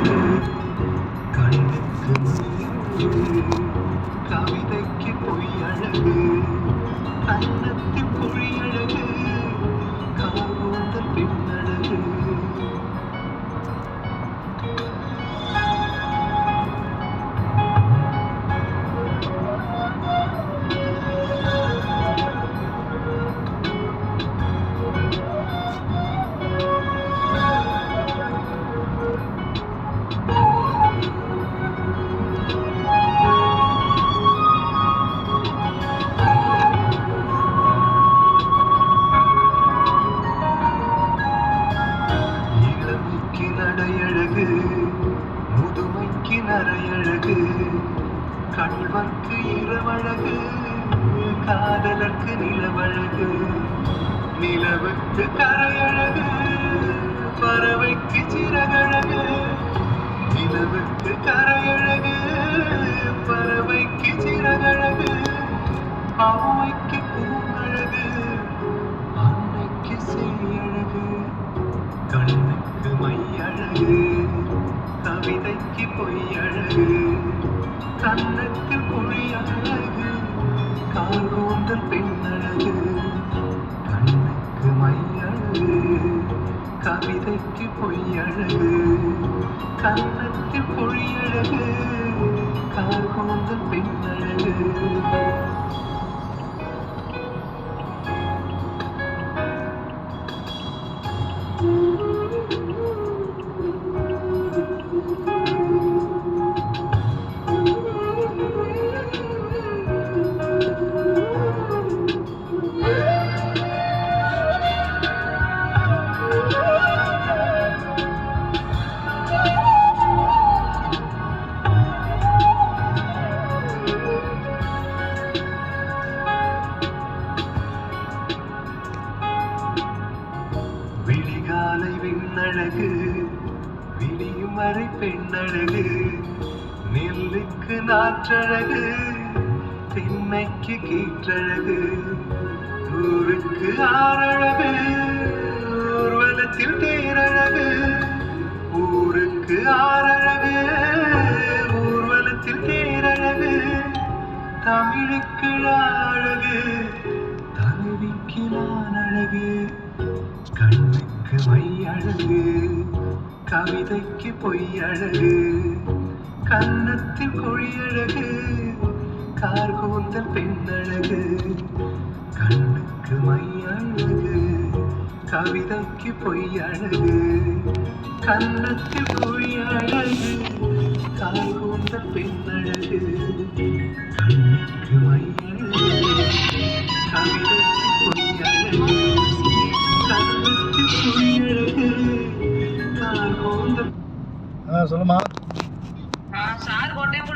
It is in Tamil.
அழகு கண்ணுக்கு மையழகு கவிதைக்கு பொய் அழகு கன்னத்தில் பொழியழகு கார்கோந்தல் பின்னழகு நடையழகு முதுமைக்கு நரையழகு கண்வர்க்கு இரவழகு காதலர்க்கு நிலவழகு நிலவுக்கு கரையழகு பறவைக்கு சிறகழகு நிலவுக்கு கரையழகு பறவைக்கு சிறகழகு அவ்வைக்கு பூங்கழகு அன்னைக்கு செய்யழகு கண்ணுக்கு மையழகு கவிதைக்கு பொய்யழகு கன்னத்தில் பொழியழகு கார்கோந்தல் பெண்ணழகு கண்ணுக்கு மையழகு கவிதைக்கு பொய்யழகு கன்னத்தில் பொழியழகு கார்கோந்தல் பெண்ணழகு விழிகாலை விண்ணழகு விழியும் வரை பெண்ணழகு நெல்லுக்கு நாற்றழகு தென்னைக்கு கீற்றழகு ஊருக்கு ஆறழகு ஊர்வலத்தில் தேரழகு ஊருக்கு ஆறழகு ஊர்வலத்தில் தேரழகு தமிழுக்கு அழகு தலைவிக்கு நான் அழகு கண்ணுக்கு மையழகு கவிதைக்கு பொய்யழகு கன்னத்தில் பொழியழகு கார்கோந்தல் பெண்ணழகு கண்ணுக்கு மையழகு கவிதைக்கு பொய்யழகு கன்னத்தில் பொழியழகு கார்கோந்தல் பெண்ணழகு கண்ணுக்கு மையழகு கவிதைக்கு பொய்யழகு சொல்லுமா சார்